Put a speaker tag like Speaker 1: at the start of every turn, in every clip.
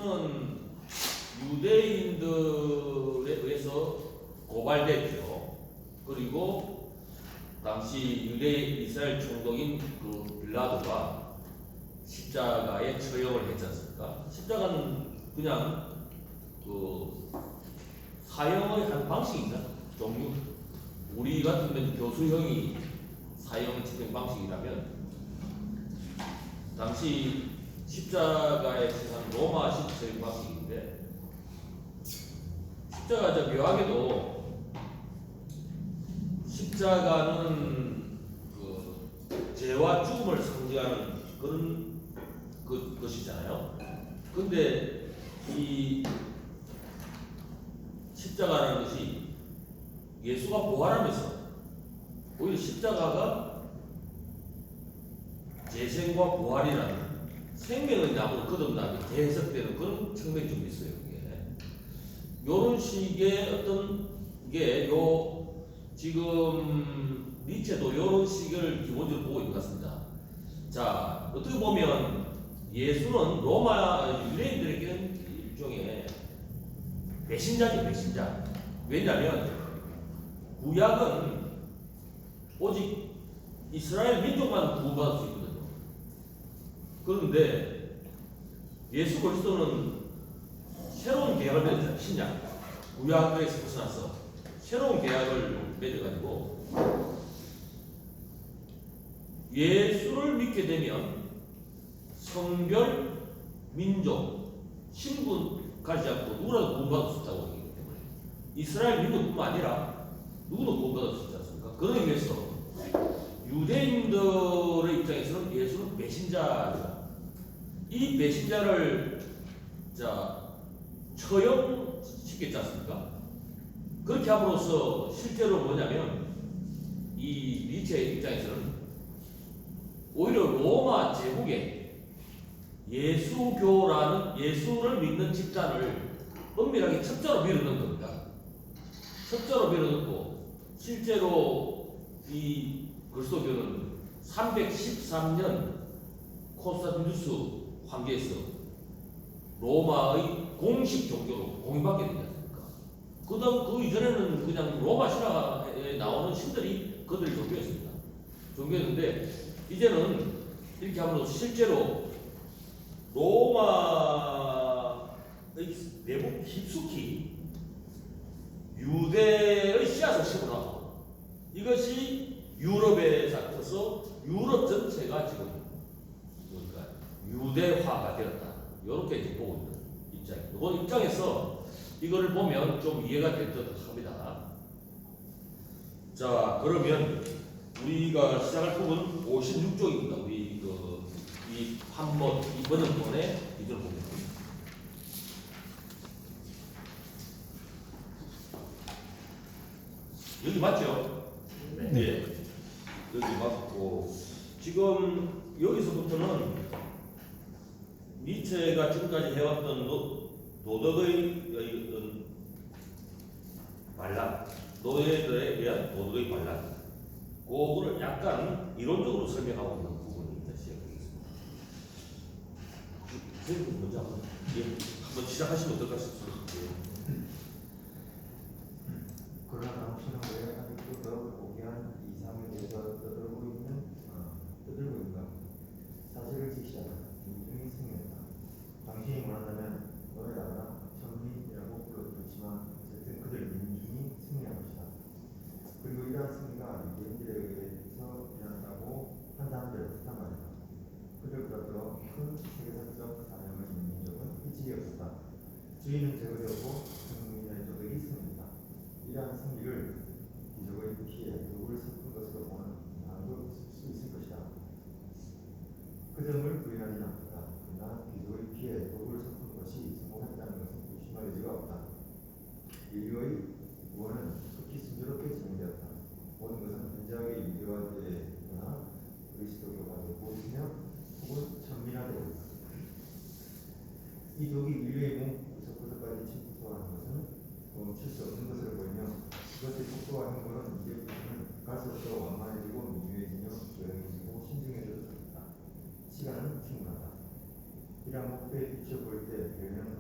Speaker 1: 예수는 유대인들에 의해서 고발됐죠. 그리고 당시 유대 이스라엘 총독인 그 빌라도가 십자가에 처형을 했지 않습니까? 십자가는 그냥 그 사형의 한 방식이다. 종류. 우리 같으면 교수형이 사형 집행 방식이라면 당시 십자가의 세상 로마식 처형 방식인데, 십자가 묘하게도 십자가는 그 죄와 죽음을 상징하는 그런 것이잖아요. 근데 이 십자가라는 것이 예수가 부활하면서 오히려 십자가가 재생과 부활이라는 생명의 나무로 거듭나게 재해석되는 그런 측면이 좀 있어요. 이런 식의 어떤 게 지금 니체도 이런 식을 기본적으로 보고 있는 것 같습니다. 자, 어떻게 보면 예수는 로마 유대인들에게는 일종의 배신자죠, 배신자. 왜냐하면 구약은 오직 이스라엘 민족만 구원받을 수 있거든요. 그런데 예수 그리스도는 새로운 계약을 맺었잖아요. 신약 구약에서 벗어나서 새로운 계약을 맺어가지고 예수를 믿게 되면 성별, 민족, 신분 가리지 않고 누구라도 구원받을 수 있다고 하기 때문에 이스라엘 민족뿐만 아니라 누구도 구원받을 수 있지 않습니까? 그런 의미에서 유대인들의 입장에서는 예수는 배신자죠. 이 배신자를 처형시켰지 않습니까? 그렇게 함으로써 실제로 뭐냐면 이 니체의 입장에서는 오히려 로마 제국에 예수교라는 예수를 믿는 집단을 은밀하게 첩자로 밀어넣은 겁니다. 첩자로 밀어넣고 실제로 이 그리스도교는 313년 콘스탄티누스 황제에서 로마의 공식 종교로 공인받게 되지 않습니까? 그 이전에는 그냥 로마 신화에 나오는 신들이 그들의 종교였습니다. 종교였는데 이제는 이렇게 함으로써 실제로 로마의 내부 깊숙이 유대의 씨앗을 심어놨고 이것이 유럽에 잡혀서 유럽 전체가 지금 유대화가 되었다. 이렇게 이제 보고 있는 입장입니다. 그 입장에서 이거를 보면 좀 이해가 될 듯 합니다. 자, 그러면 우리가 시작할 부분 56쪽입니다. 우리 이 한번 이 번역본의 이걸 보겠습니다. 여기 맞죠? 네. 여기 맞고 지금 여기서부터는 니체가 지금까지 해왔던 도덕의 어떤 반란, 노예들에 대한 도덕의 반란, 그거를 약간 이론적으로 설명하고 있는 부분입니다. 시작하겠습니다. 선생님 먼저 한번 시작하시면 어떨까 싶습니다.
Speaker 2: 그러나 당신은 왜 아직도 더 고귀한 이상에 대해서 떠들고 있는가? 사실을 지시하라. 민중이 승리했다. 당신이 원한다면 너의 나라가 천민이라고 불러줬지만 어쨌든 그들 민중이 승리한 것이다. 그리고 이러한 승리가 유대인들에 의해서 일어났다고 판단되어 뜻한 말이다. 그들보다 큰 세계사적 사명을 지닌 적은 일찍이 없었다. 주인은 제거되었고 승리의 적이 있습니다. 이러한 승리를 기적의 피에 독을 섞은 것으로 보는 나도 수 있을 것이다. 그 점을 부인하지는 않다. 그러나 기적의 피에 독을 섞은 것이 성공했다는 것은 의심할 여지가 없다. 인류의 구원은 극히 순조롭게 진행되었다. 모든 것은 현저하게 유대화되거나 그리스도교가 되고 있으며 혹은 천민화되고 있다. 이 독이 인류의 몸 구석구석까지 침투하는 것은 멈출 수 없는 것을 보이며 그것의 속도와 행보는 이제부터는 갈수록 완만해지고 미묘해지며 조용해지고 신중해져도 좋다. 시간은 충분하다. 이러한 목표에 비춰볼 때 별명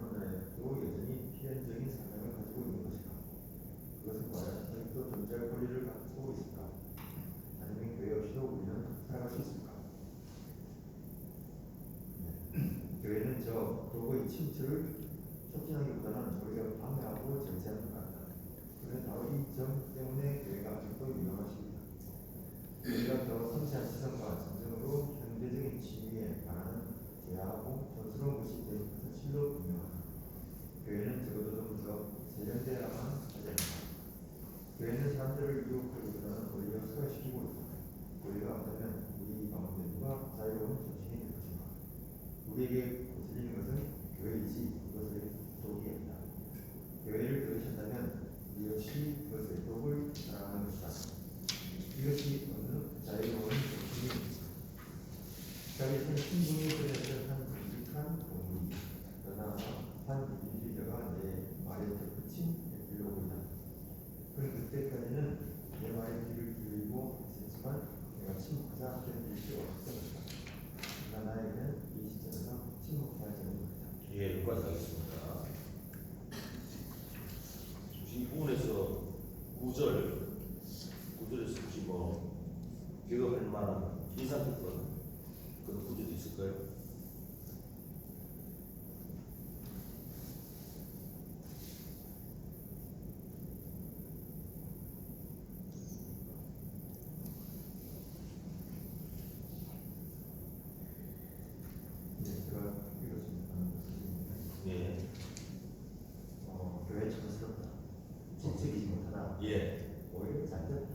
Speaker 2: 인류의 침투를 촉진하기보다는 오히려 방해하고 절제하는 것 같다. 그런데 바로 이 점 때문에 교회가 아직도 유명하십니다. 교회가 더 섬세한 시선과 진정으로 현대적인 취미에 반하는 제하고 촌스러운 것이 된 것은 실로 분명하다. 교회는 적어도 좀 더 세련되어야만 하지 않나. 교회는 사람들을 유혹하기보다는 오히려 소외시키고 있다. 교회가 없다면 우리 가운데 누가 자유로운 정신이 될 것인가. 우리에게 거슬리는 것은 교회이지 그것의 독이 아니다. 교회를 들으신다면 이 역시 그것의 독을 사랑하는 것이다. 이것이 어느 자유로운 정신입니다. 자기는 신분이 되었던 한 굵직한 동물이 그러나 한 인리더가 내 말에 덧붙인 에필로그이다. 그는 그때까지는 내 말에 귀를 기울이고 있었지만 내가 침묵하자 견딜 수 없었다. 그러나 나에게는 이 시점에서 침묵해야 하는 것이다.
Speaker 1: 예, 여기까지 하겠습니다. 이 부분에서 구절에서 혹시 뭐 기억할 만한 인상 깊은 그런 구절이 있을까요?
Speaker 2: 네, 제가 읽었습니다.
Speaker 1: 예,
Speaker 2: 교회 촌스럽다. 지치지 못하다.
Speaker 1: 예,
Speaker 2: 오히려 잘됐다.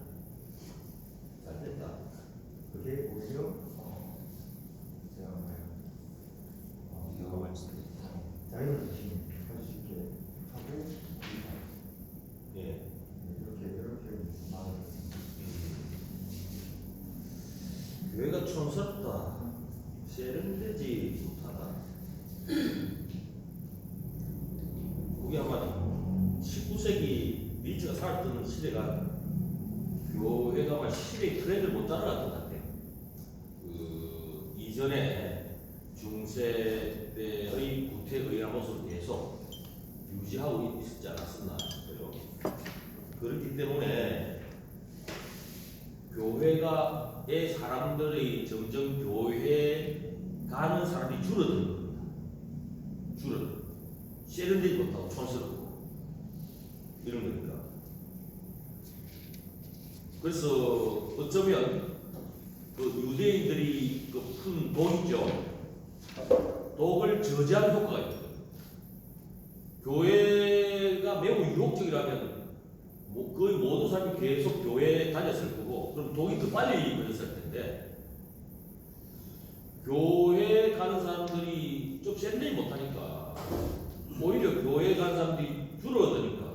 Speaker 1: 잘 됐다.
Speaker 2: 그게 오히려 제가 뭐예요?
Speaker 3: 이거 말씀드립니다.
Speaker 2: 자유를 주신 할 수 있게 하고
Speaker 1: 예,
Speaker 2: 이렇게 마음을
Speaker 1: 교회가 촌스럽다, 세련되지 못하다. 그게 아마 19세기 니츠가 살았던 시대가 교회가 아마 시대의 트렌드를 못 따라갔던 것 같아요. 그 이전에 중세대의 구태의한 모습을 계속 유지하고 있었지 않았었나 싶어요. 그렇기 때문에 교회가의 사람들이 점점 교회에 가는 사람이 줄어드는 겁니다. 세련되지 못하고 촌스럽고 이런 겁니다. 그래서 어쩌면 그 유대인들이 그 푼 독이죠. 독을 저지하는 효과가 있거든요. 교회가 매우 유혹적이라면 거의 모든 사람이 계속 교회에 다녔을 거고, 그럼 독이 더 빨리 걸렸을 텐데, 교회 가는 사람들이 좀 세련되지 못하니까 오히려 교회 가는 사람들이 줄어드니까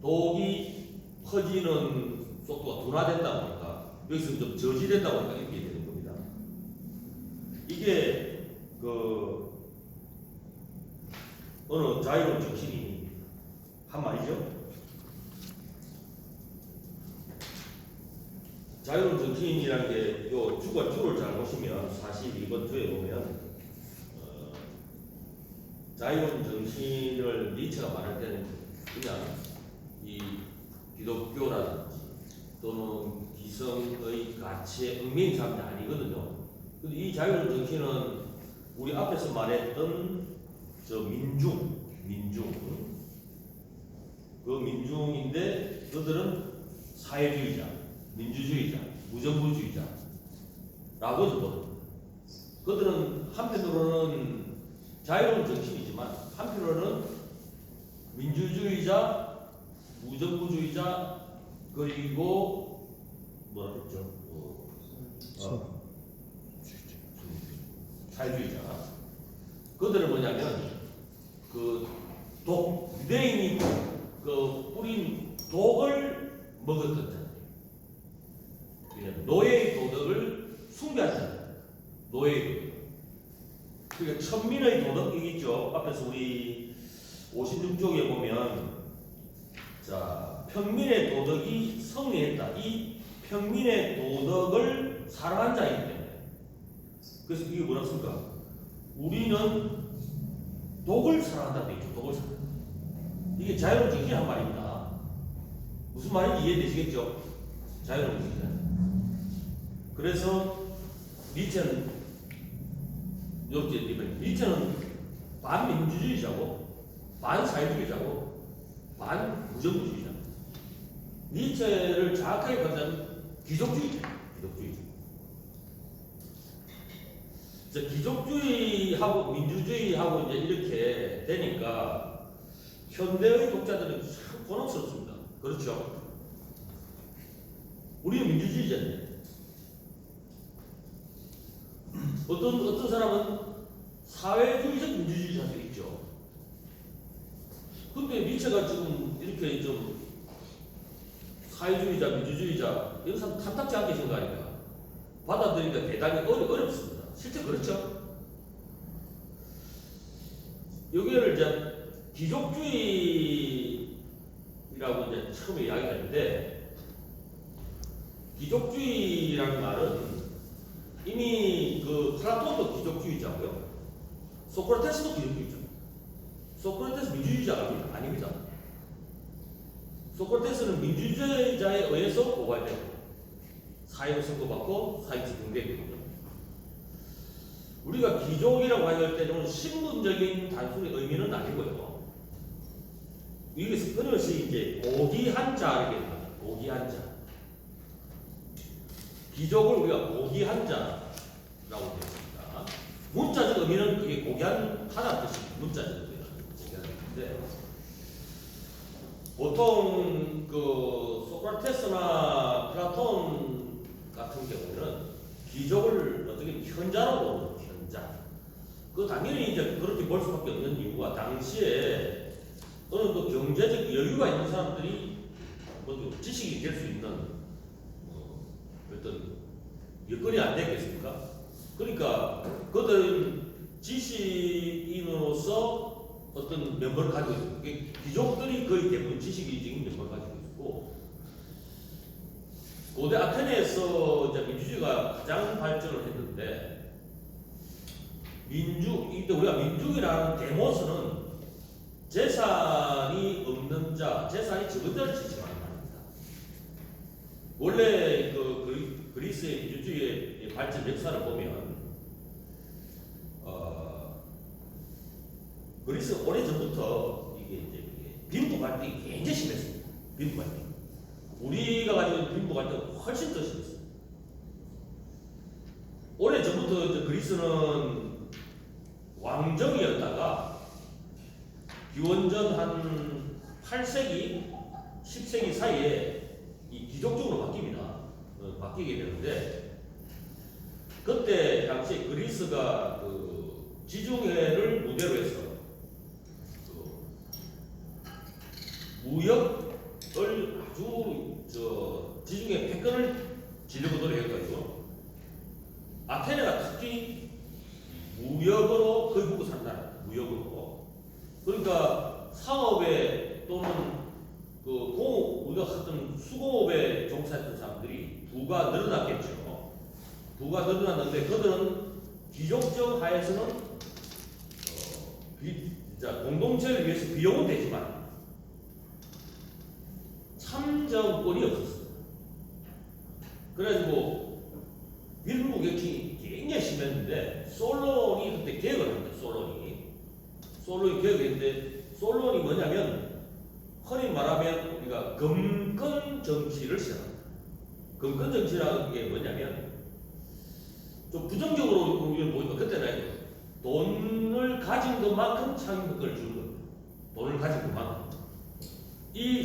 Speaker 1: 독이 퍼지는 속도가 둔화된다 보니까 여기서 좀 저지된다 보니까 이렇게 되는 겁니다. 이게 그 어느 자유로운 정신이 한 말이죠. 자유로운 정신이라는 게 요 주를 잘 보시면 42번 주에 보면 자유로운 정신을 니체가 말할 때는 그냥 이 기독교라든지 또는 기성의 가치에 얽매인 사람이 아니거든요. 근데 이 자유로운 정신은 우리 앞에서 말했던 저 민중 그 민중인데 그들은 사회주의자, 민주주의자, 무정부주의자라고 보거든요. 그들은 한편으로는 자유로운 정신이지만 한편으로는 민주주의자, 무정부주의자, 그리고 뭐라 그랬죠? 사회주의자. 그들은 뭐냐면 그 유대인이 그 뿌린 독을 먹었던 자들. 노예의 도덕을 숭배하잖아요. 노예의 도덕. 그러니까 천민의 도덕이 있죠. 앞에서 우리 56쪽에 보면 자 평민의 도덕이 승리했다. 이 평민의 도덕을 사랑한 자이기 때문에. 그래서 이게 뭐라 쓸까? 우리는 독을 사랑한다고 했죠. 독을 사랑한다. 이게 자유로운 정신이 한 말입니다. 무슨 말인지 이해되시겠죠? 자유로운 정신. 니체는 반민주주의자고 반사회주의자고 반무정부주의자. 니체를 정확하게 പറഞ്ഞ자면 귀족주의자. 귀족주의하고 민주주의하고 이제 이렇게 되니까 현대의 독자들은 참 곤혹스럽습니다. 그렇죠? 우리는 민주주의자인데 어떤 사람은 사회주의적 민주주의자도 있죠. 근데 니체가 지금 이렇게 좀 사회주의자, 민주주의자 이런 사람 탐탁지 않게 생각하니까 받아들이기가 대단히 어렵습니다. 실제 그렇죠? 여기를 이제 귀족주의라고 이제 처음에 이야기했는데 귀족주의라는 말은 이미 그 플라톤도 귀족주의자고요. 소크라테스도 귀족주의자. 소크라테스 민주주의자가 아닙니다. 소크라테스는 민주주의자에 의해서 고발되고 사회로 선고받고 사회 집행되거든요. 우리가 귀족이라고 할 때는 신분적인 단순히 의미는 아니고요. 이게 끊임없이 이제 고귀한 자 이렇게 합니다. 고귀한 자. 귀족을 우리가 고귀한 자라고 되었습니다. 문자적 의미는 그게 고귀한 하나는 뜻입니다. 문자적 의미는 고귀한 뜻인데 보통 그 소크라테스나 플라톤 같은 경우는 귀족을 어떻게 현자로 보는 현자. 그 당연히 이제 그렇게 볼 수밖에 없는 이유가 당시에 어느 정도 경제적 여유가 있는 사람들이 뭐 지식이 될 수 있는 어떤 여건이 안 됐겠습니까? 그러니까 그들은 지식인으로서 어떤 면모를 가지고 있습니다. 귀족들이 거의 대부분 지식인적인 면모를 가지고 있고 고대 아테네에서 이제 민주주의가 가장 발전을 했는데 이때 우리가 민중이라는 데모스는 재산이 없는 자, 재산이 적은 자를 지칭하는 말입니다. 원래 그 그리스의 민주주의의 발전 역사를 보면 그리스 오래전부터 이게 이제 빈부 갈등이 굉장히 심했습니다. 빈부 갈등. 우리가 가지고 있는 빈부 갈등은 훨씬 더 심했습니다. 오래전부터 그리스는 왕정이었다가 기원전 한 8세기, 10세기 사이에 이 귀족적으로 바뀌게 되는데 그때 당시에 그리스가 그 지중해를 무대로 해서 무역을 아주 지중해 패권을 지려고 노력해가지고 아테네가 특히 무역으로 거의 먹고 산다. 무역으로. 그러니까 상업에 또는 우리가 했던 수공업에 종사했던 사람들이 부가 늘어났겠죠. 부가 늘어났는데 그들은 귀족적 하에서는 공동체를 위해서 비용은 되지만 참정권이 없었습니다. 그래가지고 밀부 격킹이 굉장히 심했는데 솔론이 그때 개혁을 합니다. 솔론이 개혁했는데 솔론이 뭐냐면 흔히 말하면 우리가 금권 정치를 시작합니다. 금권 정치라는 게 뭐냐면 좀 부정적으로 우리는 보니까 그때는 돈을 가진 것만큼 참여권을 주는 겁니다. 돈을 가진 것만큼.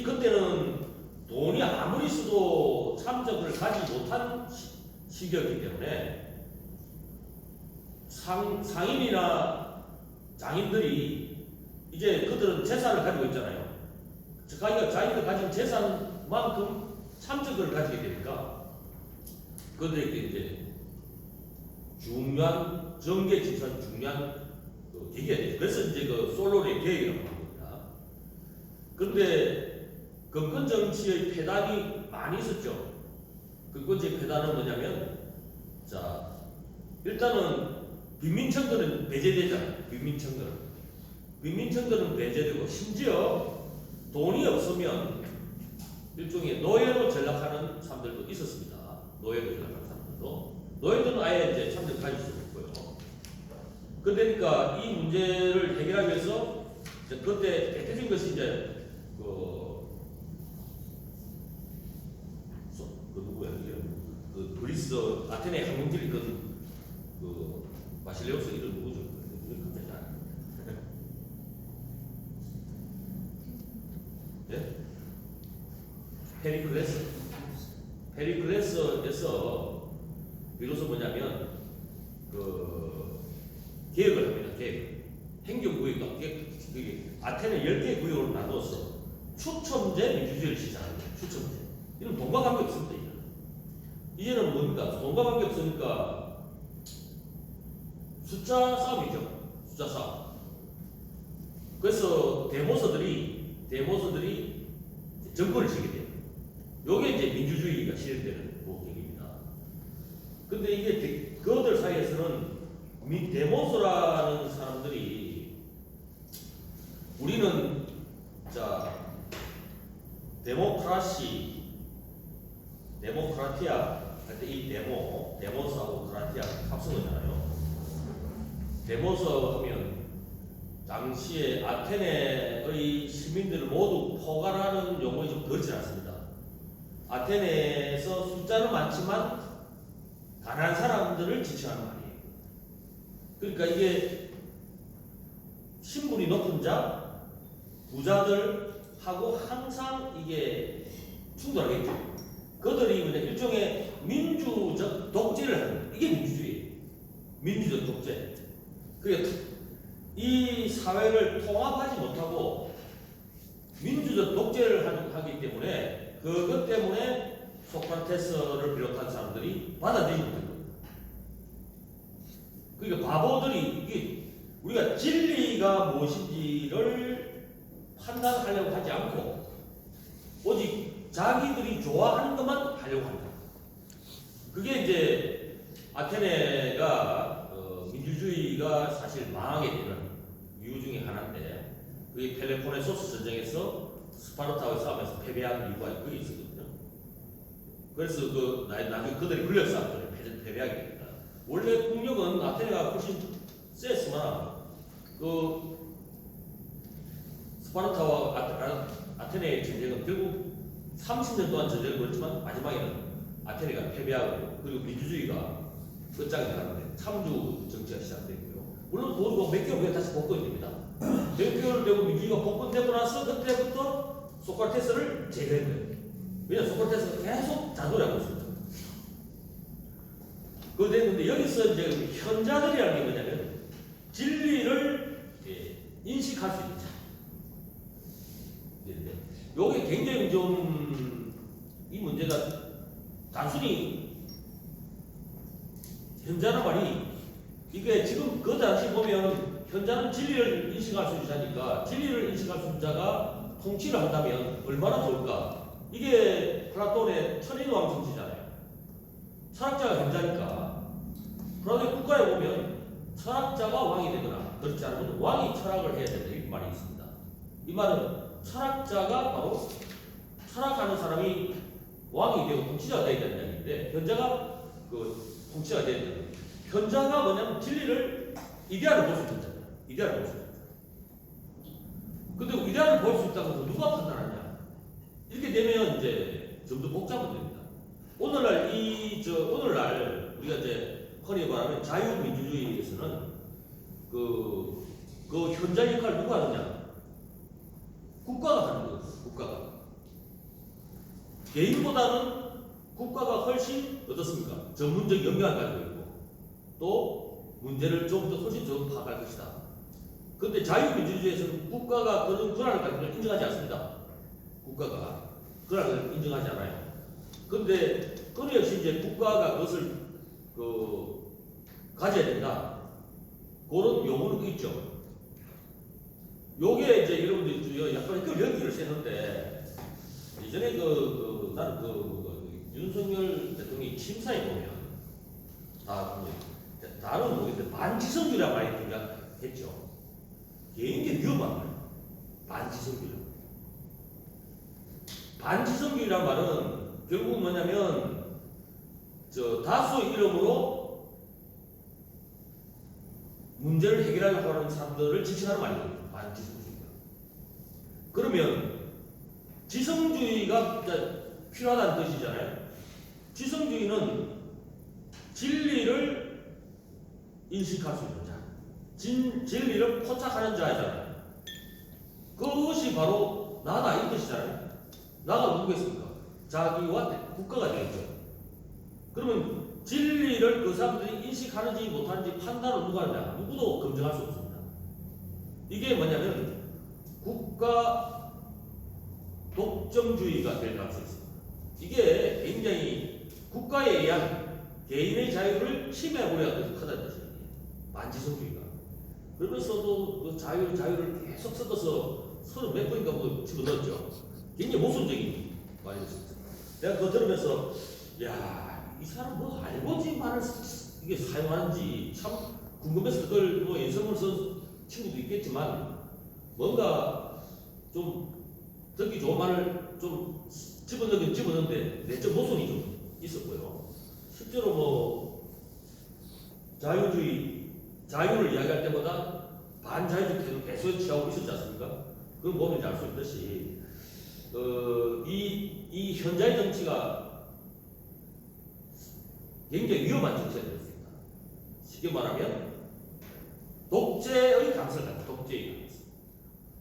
Speaker 1: 그때는 돈이 아무리 있어도 참여권을 가지 못한 시기였기 때문에 상인이나 장인들이 이제 그들은 재산을 가지고 있잖아요. 자기가 가진 재산만큼 참여권을 가지게 되니까 그들에게 이제 중요한 정계 지선 중요한 계기가 되죠. 그래서 이제 그 솔론의 계획이라고 합니다. 그런데 금권 정치의 폐단이 많이 있었죠. 금권 정치의 폐단은 뭐냐면 일단은 빈민청들은 배제되잖아요. 빈민청들은 배제되고 심지어 돈이 없으면 일종의 노예로 전락하는 사람들도 있었습니다. 노예로 전락하는 사람들도. 노예들은 아예 이제 참여를 가질 수 없고요. 그러니까 이 문제를 해결하기 위해서 이제 그때 대표적인 것이 이제 그 누구야 이게 그 그리스 아테네 항공기를 그 바실레우스 이름 누구죠? 갑자기 안. 예? 페리클레스에서 비로소 뭐냐면 그 계획을 합니다. 계획. 행정구역과 그게 아테네 10개 구역으로 나누어서 추첨제 민주주의를 시작합니다. 추첨제. 이런 돈과 관계 없습니다. 이제는 뭡니까? 돈과 관계 없으니까 숫자 싸움이죠. 숫자 싸움. 그래서 데모서들이 정권을 지게 돼요. 요게 이제 민주주의가 실현되는 목적입니다. 근데 이게 그들 사이에서는 데모서라는 사람들이 우리는 자 데모크라티아 할 때 이 데모스하고 크라티아 합성어잖아요. 데모서 하면 당시에 아테네의 시민들을 모두 포괄하는 용어이 좀 그렇지 않습니다. 아테네에서 숫자는 많지만 가난한 사람들을 지칭하는 말이에요. 그러니까 이게 신분이 높은 자, 부자들하고 항상 이게 충돌하겠죠. 그들이 일종의 민주적 독재를 하는 이게 민주주의예요. 민주적 독재. 그러니까 이 사회를 통합하지 못하고 민주적 독재를 하기 때문에 그것 때문에 소크라테스를 비롯한 사람들이 받아들이지 못한 거예요. 그러니까 바보들이 이게 우리가 진리가 무엇인지를 판단하려고 하지 않고 오직 자기들이 좋아하는 것만 하려고 한다. 그게 이제 아테네가 민주주의가 사실 망하게 되는 이유 중에 하나인데 그게 펠레포네소스 전쟁에서 스파르타와의 싸움에서 패배한 이유가 그게 있었거든요. 그래서 나중에 그들이 근력 싸움을 패배하게 됩니다. 원래 국력은 아테네가 훨씬 셌으나 그 스파르타와 아테네의 전쟁은 결국 30년 동안 전쟁을 벌였지만 마지막에는 아테네가 패배하고 그리고 민주주의가 끝장이 나는데 참주 정치가 시작됐고요. 물론 몇 개월 후에 다시 복권이 됩니다. 몇 개월 되고 민주주의가 복권되고 나서 그때부터 소크라테스를 제거한 거예요. 왜냐하면 소크라테스가 계속 자도하고 있습니다. 그거 됐는데 여기서 이제 현자들이라는 게 뭐냐면 진리를 인식할 수 있는 자. 요게 굉장히 좀 이 문제가 단순히 현자는 말이 이게 지금 그 당시 보면 현자는 진리를 인식할 수 있는 자니까 진리를 인식할 수 있는 자가 통치를 한다면 얼마나 좋을까. 이게 플라톤의 천인왕 정치잖아요. 철학자가 현자니까 플라톤의 국가에 보면 철학자가 왕이 되거나 그렇지 않으면 왕이 철학을 해야 된다 이렇게 말이 있습니다. 이 말은 철학자가 바로 철학하는 사람이 왕이 되고 통치자가 되어야 된다는 얘기인데 현자가 그 통치자가 되어야 된다. 현자가 뭐냐면 진리를 이데아를 볼 수 있는 자다. 이데아를 볼 수 있는 자. 근데 이데아를 볼 수 있다고 해서 누가 판단하냐? 이렇게 되면 이제 좀 더 복잡은 됩니다. 오늘날 우리가 이제 흔히 말하면 자유민주주의에서는 그 현자 역할을 누가 하느냐? 국가가 하는 거예요. 국가가. 개인보다는 국가가 훨씬 어떻습니까? 전문적 영향을 가지고 있고 또 문제를 좀 더 훨씬 더 파악할 것이다. 그런데 자유민주주의에서는 국가가 그런 권한을 가지고 인정하지 않습니다. 국가가 권한을 인정하지 않아요. 그런데 그 역시 이제 국가가 그것을 가져야 된다. 그런 요구는 있죠. 요게 이제 여러분들이 약간 연기를 세는데 이전에 나는 윤석열 대통령이 심사에 보면 다른 모르겠는데 반지성주의라는 말이 등장했죠. 굉장히 위험한 말. 반지성주의라는 말은 결국 뭐냐면 다수의 이름으로 문제를 해결하려고 하는 사람들을 지칭하는 말이거든요. 반지성주의가. 그러면 지성주의가 필요하다는 뜻이잖아요. 지성주의는 진리를 인식할 수 있는 자, 진리를 포착하는 자잖아요. 그것이 바로 나다 이 뜻이잖아요. 나가 누구겠습니까? 자기와 국가가 되겠죠. 그러면 진리를 그 사람들이 인식하는지 못하는지 판단을 누가 하느냐? 누구도 검증할 수 없습니다. 이게 뭐냐면 국가 독점주의가 될 가능성이 있습니다. 이게 굉장히 국가에 의한 개인의 자유를 침해하고자 하는 크다는 뜻이에요. 반지성주의가. 그러면서도 그 자유를 계속 섞어서 서로 몇 번인가 뭐 집어넣었죠. 굉장히 모순적인 말이었습니다. 내가 그거 들으면서 야, 이 사람 뭐 알고지 말을 이게 사용하는지 참 궁금해서 그걸 뭐 연습을 쓴 친구도 있겠지만 뭔가 좀 듣기 좋은 말을 좀 집어넣긴 집어넣는데 내적 모순이 좀 있었고요. 실제로 뭐 자유를 이야기할 때마다 반자유적 태도 계속 취하고 있었지 않습니까? 그걸 보면 이제 알 수 있듯이 이 현자의 정치가 굉장히 위험한 정치가 될 수 있다. 쉽게 말하면 독재의 강설 같다. 독재의 강설.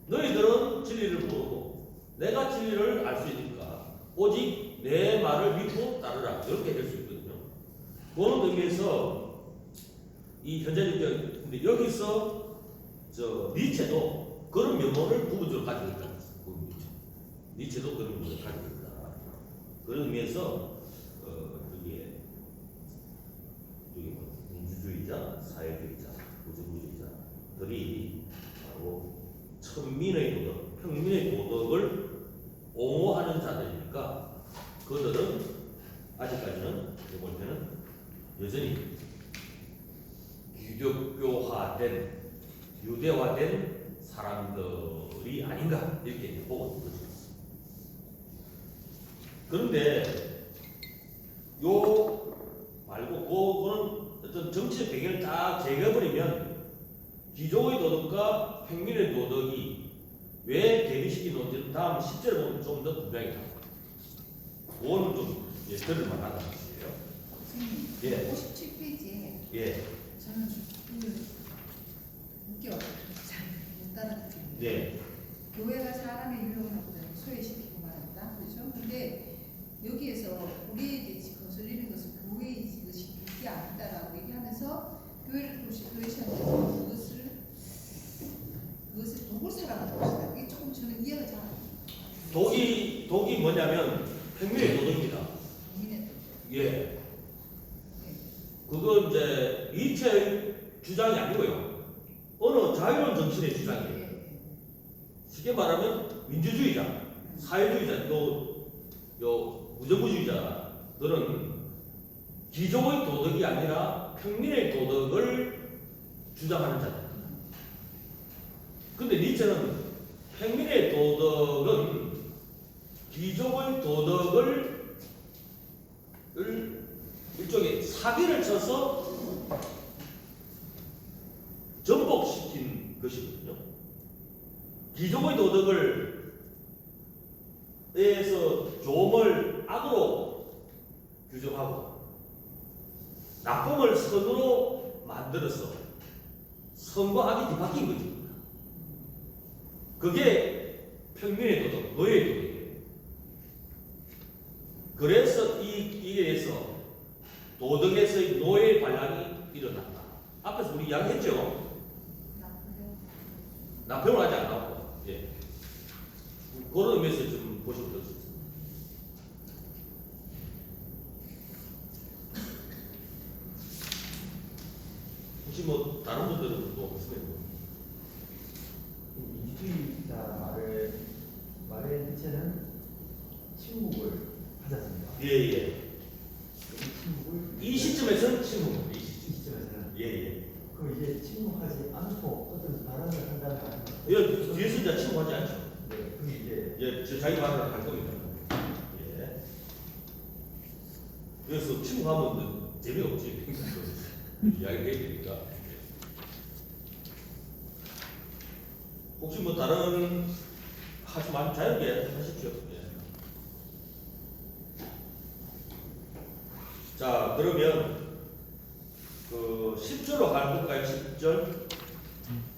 Speaker 1: 너희들은 진리를 모르고 내가 진리를 알 수 있으니까 오직 내 말을 믿고 따르라. 이렇게 될 수 있거든요. 그런 의미에서 이 현재적 근데 여기서 니체도 그런 면모를 부분적으로 가지고 있다. 니체도 그런 면모를 가지고 있다. 그런 의미에서 여기 민주주의자, 사회주의자, 우주주의자들이 바로 천민의 도덕, 평민의 도덕을 옹호하는 자들이니까 그들은 아직까지는 볼 때는 여전히 기독교화된 유대화된 사람들이 아닌가 이렇게 보고 있는 거죠. 그런데 요 말고 그거는 어떤 정치적 배경을 딱 제거해버리면 기존의 도덕과 평민의 도덕이 왜 대비시키는지 다음 10절을 보면 좀 더 분명히 나옵니다. 그거는 좀 들을 만하다는 것이에요. 예.
Speaker 4: 57페이지에
Speaker 1: 예.
Speaker 4: 저는 웃겨 잘못 따라듣겠네요.
Speaker 1: 네.
Speaker 4: 교회가 사람의 유형을 소외시키고 말한다, 그렇죠? 근데 여기에서 우리에게 거슬리는 것은 교회의 것이 그게 아니다라고 얘기하면서 교회를 교회시하는데 그것을 독을 사랑하는 것이다. 이게 조금 저는 이해가 잘 안 돼요.
Speaker 1: 독이 뭐냐면 평민의 도덕입니다.
Speaker 4: 국민의
Speaker 1: 예.
Speaker 4: 네.
Speaker 1: 그건 이제 니체의 주장이 아니고요. 어느 자유로운 정신의 주장이에요.
Speaker 4: 네.
Speaker 1: 쉽게 말하면 민주주의자, 사회주의자, 무정부주의자들은 기존의 도덕이 아니라 평민의 도덕을 주장하는 자들. 근데 니체는 평민의 도덕은 기존의 도덕을 일종의 사기를 쳐서 전복시킨 것이거든요. 기존의 도덕을 에서 좋음을 악으로 규정하고 나쁨을 선으로 만들어서 선과 악이 뒤바뀐 거죠. 그게 평민의 도덕, 노예의 도덕이에요. 그래서 이에서 도덕에서의 노예의 반란이 일어났다. 앞에서 우리 이야기했죠. 남편을 하지 않았고, 예. 그런 의미에서 좀 보시면 될 수 있습니다. 혹시 뭐 다른 분들은 뭐 있으면
Speaker 2: 민주주의자 말의 니체는 침묵을 하지 않습니까?
Speaker 1: 예예.
Speaker 2: 침묵을
Speaker 1: 이 시점에서는 침묵. 이
Speaker 2: 이
Speaker 1: 시점.
Speaker 2: 시점에서는
Speaker 1: 예예.
Speaker 2: 그럼 이제 침묵하지 않고 어떤 발언을 한다는 거 아닙니까?
Speaker 1: 예, 뒤에서 이제 침묵하지 않죠.
Speaker 2: 네, 그게 이제
Speaker 1: 예, 자기 말을 할 겁니다. 예. 그래서 침묵하면 재미없지. 이야기해야 되니까. 혹시 뭐 다른 하지 말 자유롭게 하십시오. 예. 자, 그러면 그 10절로 가볼까요? 10절.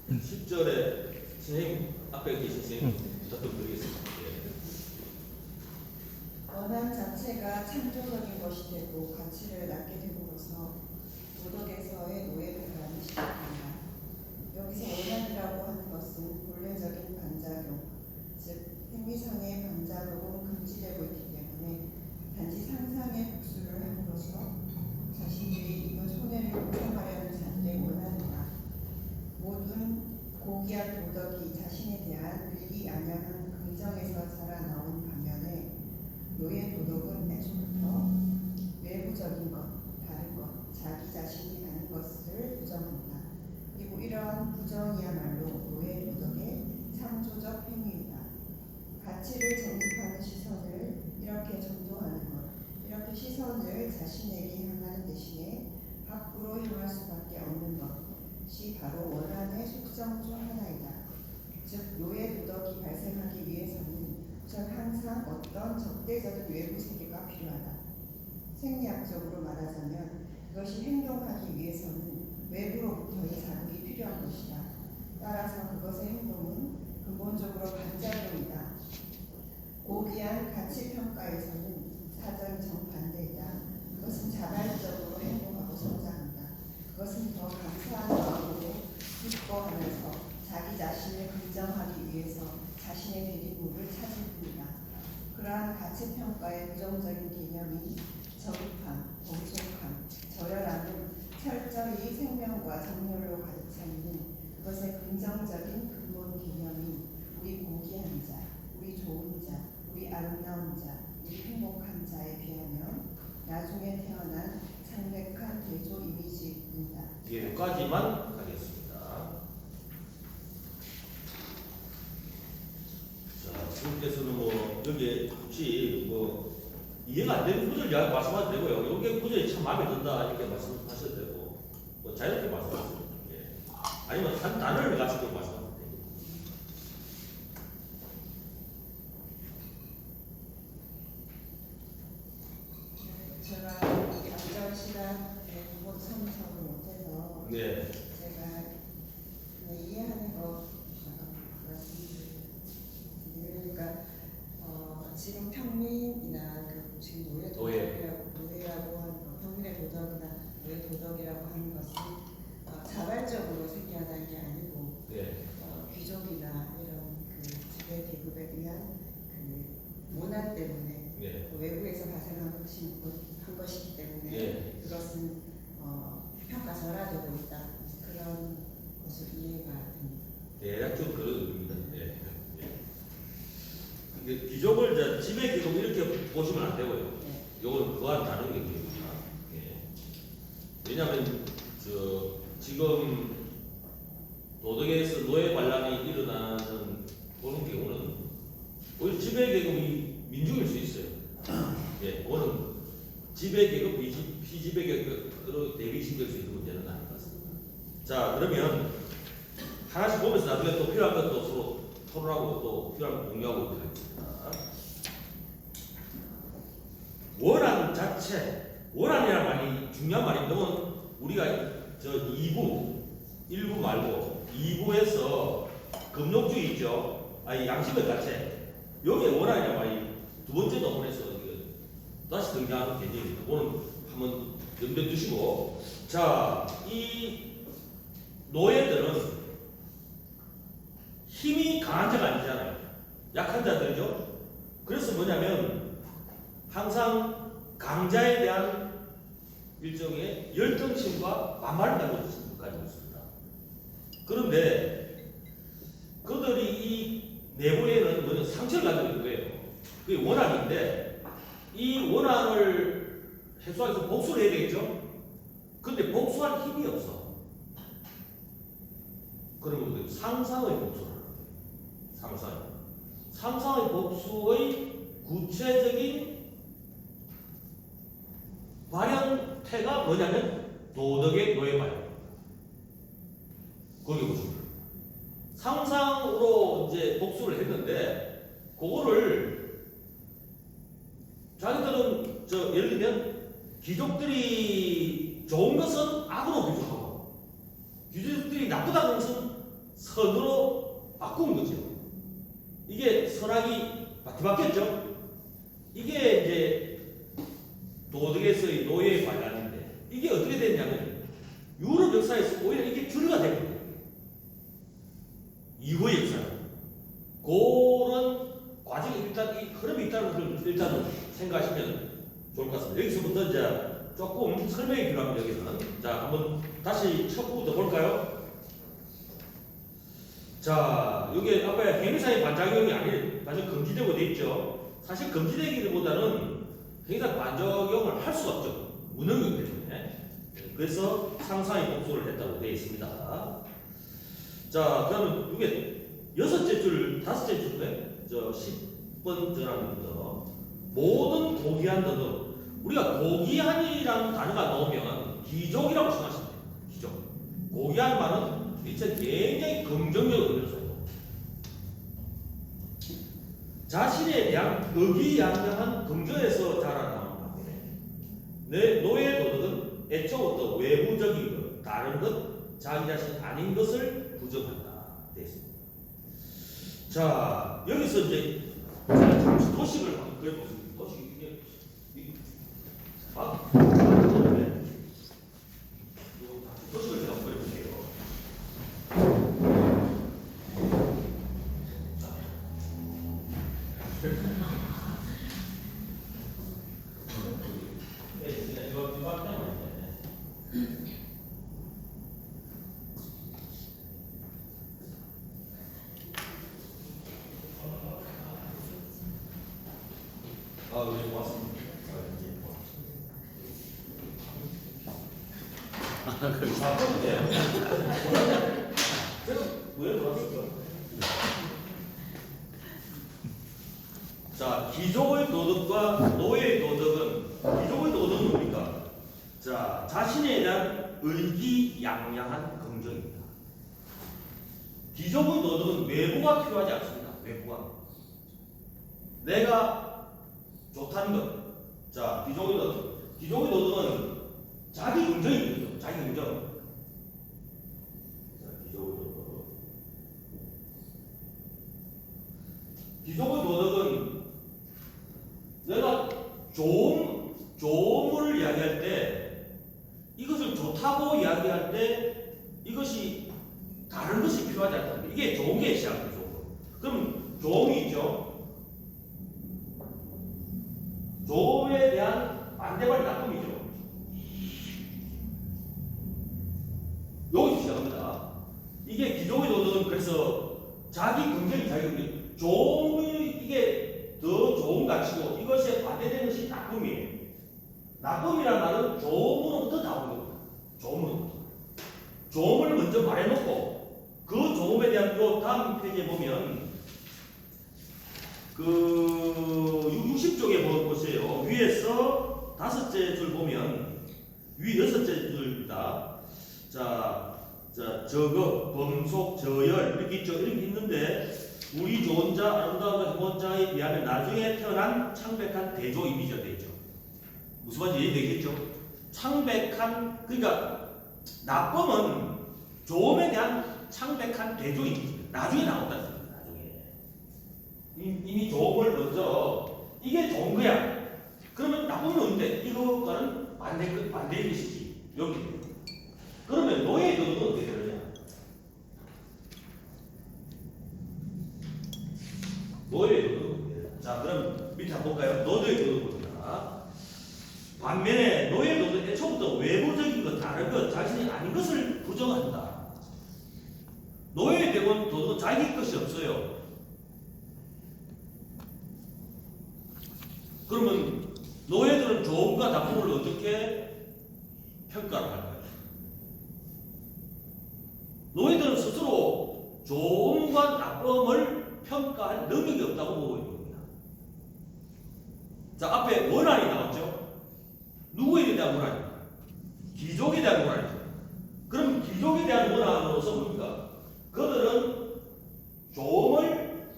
Speaker 1: 10절에 선생님 앞에 계신 선생님 부탁드리겠습니다. 예.
Speaker 5: 원한 자체가 창조적인 것이 되고 가치를 낳게 됨으로써 도덕에서의 노예를 시작한다. 여기서 원한이라고 하는 것은 본래적인 반작용, 즉 행위상의 반작용은 금지되고 있기 때문에 단지 상상의 복수를 함으로써 자신들이 입은 손해를 보상하려는 자들의 원한이다. 모든 고귀한 도덕이 자신에 대한 의기양양한 긍정에서 자라나온 반면에 노예 도덕은 애초부터 외부적인 것, 다른 것, 자기 자신이 아닌 것을 부정한다. 그리고 이러한 부정이야말로 노예 도덕의 창조적 행위이다. 가치를 정립하는 시선을 이렇게 전도하는 것, 이렇게 시선을 자신에게 향하는 대신에 밖으로 향할 수밖에 없는 것이 바로 원한의 속성 중 하나이다. 즉 노예 도덕이 발생하기 위해서는 우선 항상 어떤 적대적인 외부 세계가 필요하다. 생리학적으로 말하자면 그것이 행동하기 위해서는 외부로부터의 자극이 필요한 것이다. 따라서 그것의 행동은 근본적으로 반작용이다. 고귀한 가치평가에서는 사전 정반대이다. 그것은 자발적으로 행동하고 성장한다. 그것은 더 감사한 마음으로 기뻐하면서 자기 자신을 긍정하기 위해서 자신의 대리물을 찾을 뿐이다. 그러한 가치평가의 부정적인 개념이 저급함, 엄속함, 저열함은 철저히 생명과 정열로 가득 차 있는 그것의 긍정적인 근본 개념인 우리 고귀한 자, 우리 좋은 자, 우리 아름다운 자, 우리 행복한 자에 비하면 나중에 태어난 창백한 대조 이미지입니다.
Speaker 1: 예, 여기까지만 하겠습니다. 자, 선생님께서는 뭐 여기 혹시 뭐 이해가 안 되는 구절 이야기 말씀하셔도 되고요. 여기 구절이 참 마음에 든다 이렇게 말씀하셔도 되고 뭐 자유롭게 말씀하셔도 되고 예. 아니면 한 단어를 가지고 말씀하셔도 되고.
Speaker 5: 제가 양절 시간에 부분 참석을 못해서
Speaker 1: 네.
Speaker 5: 제가 이해하는 거 말씀드리니까 지금 평민이나 그 지금 노예라고 하는 거, 평민의 도덕이나 노예 도덕이라고 하는 것은 자발적으로 생겨난 게 아니고
Speaker 1: 네.
Speaker 5: 귀족이나 이런 그 지배 계급에 의한 그 문화 때문에
Speaker 1: 네.
Speaker 5: 외부에서 발생한 것이기 때문에
Speaker 1: 네.
Speaker 5: 그것은 평가절하되고 있다. 그런 것을 이해가 됩니다.
Speaker 1: 대략적으로 그런 의미입니다. 네. 이게 귀족을 이제 지배 계급 이렇게 보시면 안 되고요.
Speaker 5: 네.
Speaker 1: 이거는 그와는 다른 얘기입니다. 예. 왜냐하면 지금 도덕에서 노예 반란이 일어나는 그런 경우는 오히려 지배 계급이 민중일 수 있어요. 예, 그거는 지배 계급, 피지배 계급으로 대비시킬 수 있는 문제는 아닌 것 같습니다. 자, 그러면 하나씩 보면서 나중에 또 필요한 것도 서로 토론하고 또 필요한 거 공유하고 하겠습니다. 원한 자체, 원한이라는 말이 중요한 말인데, 우리가 저 2부, 1부 말고 2부에서 금욕주의 있죠? 아니, 양심의 자체. 여기에 원한이라는 말이 두 번째 논문에서 다시 등장하는 개념입니다. 오늘 한번 염두에 두시고. 자, 이 노예들은 힘이 강한 자가 아니잖아요. 약한 자들이죠. 그래서 뭐냐면 항상 강자에 대한 일종의 열등심과 반발을 가지고 있습니다. 그런데 그들이 이 내부에는 뭐냐 상처를 가지고 있는 거예요. 그게 원한인데 이 원한을 해소하기 위해서 복수를 해야 되겠죠. 근데 복수할 힘이 없어. 그러면 상상의 복수를 하는 거예요. 상상의 복수의 구체적인 발현태가 뭐냐면 도덕의 노예마입니다. 거기 보시면 상상으로 이제 복수를 했는데 그거를 자기들은 예를 들면 귀족들이 좋은 것은 악으로 비교하고 귀족들이 나쁘다는 것은 선으로 바꾼 거죠. 이게 선악이 뒤바뀌었죠. 이게 이제 도덕에서의 노예의 발란인데 이게 어떻게 됐냐면 유럽 역사에서 오히려 이게 주류가 된 거예요. 이후 역사는 그런 과정이 일단 이 흐름이 있다는 것을 일단 생각하시면 좋을 것 같습니다. 여기서부터 이제 조금 설명이 필요합니다. 여기서는 자 한번 다시 첫 부부터 볼까요? 자 여기 앞에 행위상의 반작용이 아닌 완전 금지되고 돼 있죠. 사실 금지되기보다는 행위상 반작용을 할 수가 없죠. 무능이기 때문에. 그래서 상상의 복수를 했다고 되어 있습니다. 자, 그러면 이게 여섯째 줄, 다섯째 줄에 저 10번 전화부터 모든 고귀한 단어 우리가 고귀한이라는 단어가 나오면 귀족이라고 생각하시면 돼요. 귀족. 고귀한 말은 일체 굉장히 긍정적으로 들려줘요. 자신에 대한 의기양양한 긍정에서 자라나는 말이에요. 노예 도덕은 애초부터 외부적인 것, 다른 것, 자기 자신 아닌 것을 부정한다. 됐습니다. 자, 여기서 이제 잠시 도식을 한번 그려보겠습니다. 도식이 이게 도식을 제가 한번 그려볼게요. 네, 고맙습니다. 제가 왜 돌았을까요? 자, 귀족의 도덕과 노예의 도덕은 귀족의 도덕은 뭡니까? 자, 자신에 대한 의기양양한 긍정입니다. 귀족의 도덕은 외부가 필요하지 않습니다. 외부가. 내가 좋다는 것. 자, 귀족의 도덕은 자기 긍정입니다. 자기 긍정. 자, 귀족의 도덕. 귀족의 도덕은 내가 좋음을 이야기할 때 이것을 좋다고 이야기할 때 이것이 다른 것이 필요하지 않다. 이게 좋은 게 시작이죠. 그럼 좋음이 있죠. 좋음에 대한 반대말이 나쁨이죠. 여기서 시작합니다. 이게 귀족의 도덕은 그래서 자기 긍정이 자기 긍정. 좋음이 이게 더 좋은 가치고 이것에 반대되는 것이 나쁨이에요. 나쁨이란 말은 좋음으로부터 나오는 겁니다. 좋음으로부터. 좋음을 먼저 말해놓고 그 좋음에 대한 또 다음 페이지에 보면 그 60쪽에 보세요. 위에서 다섯째 줄 보면 위 여섯째 줄입니다. 저거, 범속, 저열 이렇게 있죠. 이렇게 있는데 우리 좋은 자, 아름다운 자, 좋은 자에 비하면 나중에 태어난 창백한 대조 이미지가 되죠. 무슨 말인지 이해되겠죠? 창백한 그러니까 나쁨은 좋음에 대한 창백한 대조 이미지. 나중에 나온다는 겁니다. 나중에 이미 좋음을 먼저 이게 좋은 거야. 그러면 나쁨은 없는데 이거과는 반대의 것이지. 여기. 그러면 노예의 도덕은 어떻게 되느냐? 노예의 도덕은 자, 그럼 밑에 한번 볼까요? 노예의 도덕은 봅니다. 반면에 노예의 도덕은 애초부터 외부적인 것, 다른 것, 자신이 아닌 것을 부정한다. 노예의 도덕은 자기 것이 없어요. 그러면 노예들은 좋음과 나쁨을 어떻게 평가를 할까요? 노예들은 스스로 좋음과 나쁨을 평가할 능력이 없다고 보고 있는 겁니다. 자, 앞에 원한이 나왔죠? 누구에 대한 원한입니까? 귀족에 대한 원한이죠. 그럼 귀족에 대한 원한으로서 뭡니까? 그들은 조음을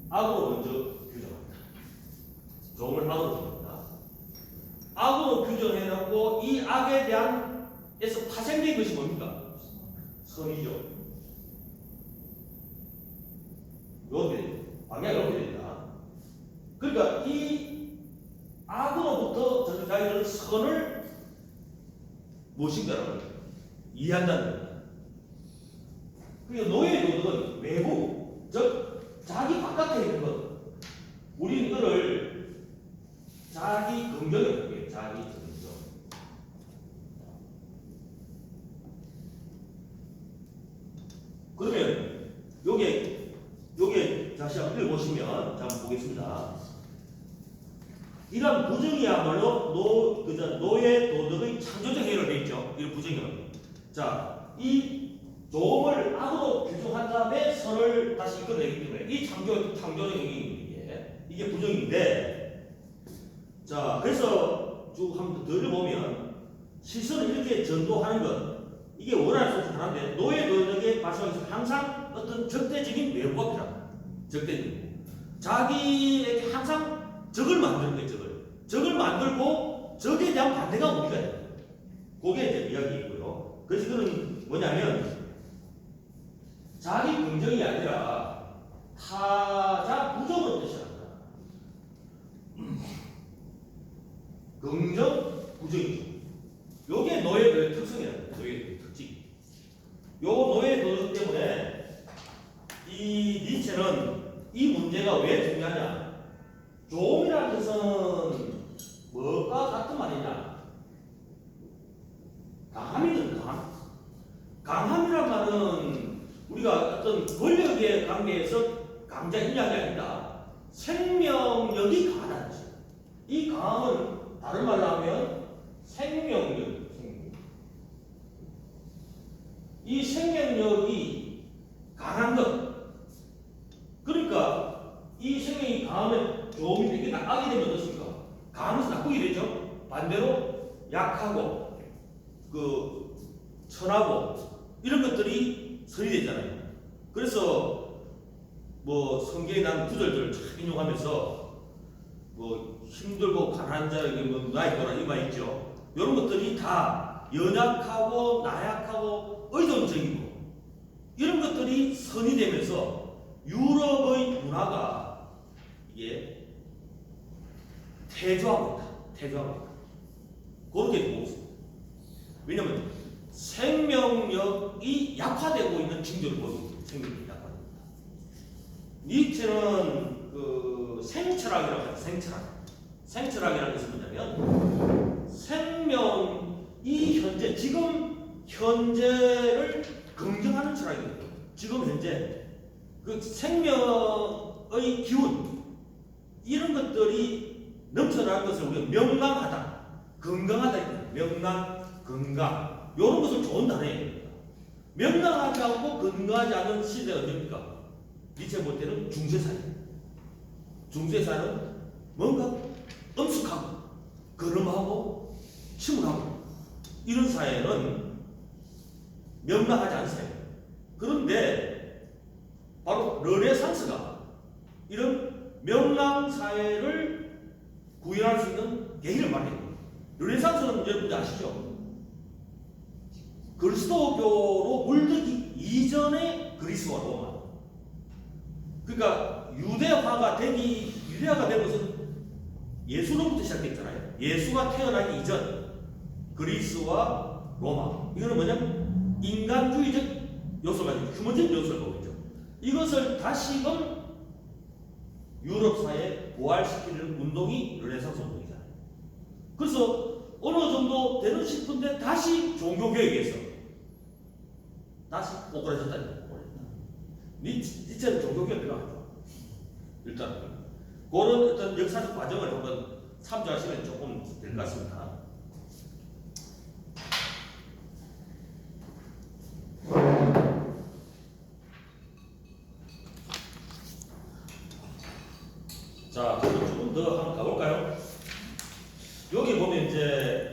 Speaker 1: 악으로 먼저 규정합니다. 조음을 악으로 규정합니다. 악으로 규정해놓고 이 악에 대한 에서 파생된 것이 뭡니까? 선이죠. 이렇게 방향이 이렇게 됩니다. 그러니까 이 악으로부터 자기들은 선을 무엇인가를 이해한다는 겁니다. 그러니까 노예 도덕은 외부, 즉 자기 바깥에 있는 것. 우리는 이거를 자기 긍정이라고 해요. 자기 긍정. 그러면 요게 다시 한번 읽어보시면 자 한번 보겠습니다. 이런 부정이야말로 노예 도덕의 창조적 해결을 되어 있죠. 이런 부정이야말로. 자, 이 조음을 악으로 규정한 다음에 선을 다시 이끌어내기 때문에 이 창조적 행위는 이게 부정인데, 자, 그래서 쭉 한번 더 읽어보면 시선을 이렇게 전도하는 것 이게 원하는 소식 하나인데 노예 도덕에 발생해서 항상 어떤 적대적인 외부가 필요합니다. 적대적인 자기에게 항상 적을 만드는 거예요. 적을 만들고 적에 대한 반대가 우리가 돼요. 그게 이제 이야기이고요. 그래서 이거는 뭐냐면 자기 긍정이 아니라 타자 부정을 뜻합니다. 긍정 부정이죠. 요게 노예의 특성이랍니다. 노예의 특징. 요 노예 도덕 때문에 이 니체는 이 문제가 왜 중요하냐? 조음이라는 것은 뭐가 같은 말이냐? 강함이든 강함. 강함이란 말은 우리가 어떤 권력의 관계에서 강자 인약이 아니라 생명력이 강하다는 것이에요. 이 강함은 다른 말로 하면 생명력. 이 생명력이 강한 것. 그러니까 이 생명이 강하면 조음이 되게 악이 되면 어떻습니까? 강하면서 나쁘게 되죠. 반대로 약하고 천하고 이런 것들이 선이 되잖아요. 그래서 뭐 성경에 나온 구절들을 쫙 인용하면서 뭐 힘들고 가난한 자에게 뭐 나이거라 이 말 있죠. 이런 것들이 다 연약하고 나약하고 의존적이고 이런 것들이 선이 되면서 유럽의 문화가 이게 퇴조하고 있다. 그렇게 보고 있습니다. 왜냐하면 생명력이 약화되고 있는 징조를 보이고 있습니다. 생명력이 약화됩니다. 니체는 생철학이라고 해요. 생철학이라는 것은 뭐냐면 생명이 지금 현재를 긍정하는 철학이거든요. 지금 현재 그 생명의 기운 이런 것들이 넘쳐나는 것을 우리가 명랑하다, 건강하다. 명랑, 건강 이런 것을 좋은 단어예요. 명랑하지 않고 건강하지 않은 시대가 어딥니까? 니체 볼 때는 중세사예요. 중세사는 뭔가 엄숙하고 거름하고 침울하고 이런 사회는 명랑하지 않은 사회. 그런데 바로 르네상스가 이런 명랑 사회를 구현할 수 있는 계기를 마련해요. 르네상스는 여러분들 아시죠? 그리스도교로 물들기 이전의 그리스와 로마. 그러니까 유대화가 된 것은 예수로부터 시작됐잖아요. 예수가 태어나기 이전 그리스와 로마. 이거는 뭐냐면 인간주의적 요소가 휴머적 요소를 보고 있죠. 이것을 다시금 유럽 사회에 부활시키는 운동이 르네상스 운동이잖아요. 그래서 어느 정도 되는 싶은데 다시 종교개혁에서 다시 꼬꾸라졌다는 거예요. 니체는 종교개혁 필요하죠. 일단 그런 어떤 역사적 과정을 한번 참조하시면 조금 될 것 같습니다. 자, 조금 더 한번 가볼까요? 여기 보면 이제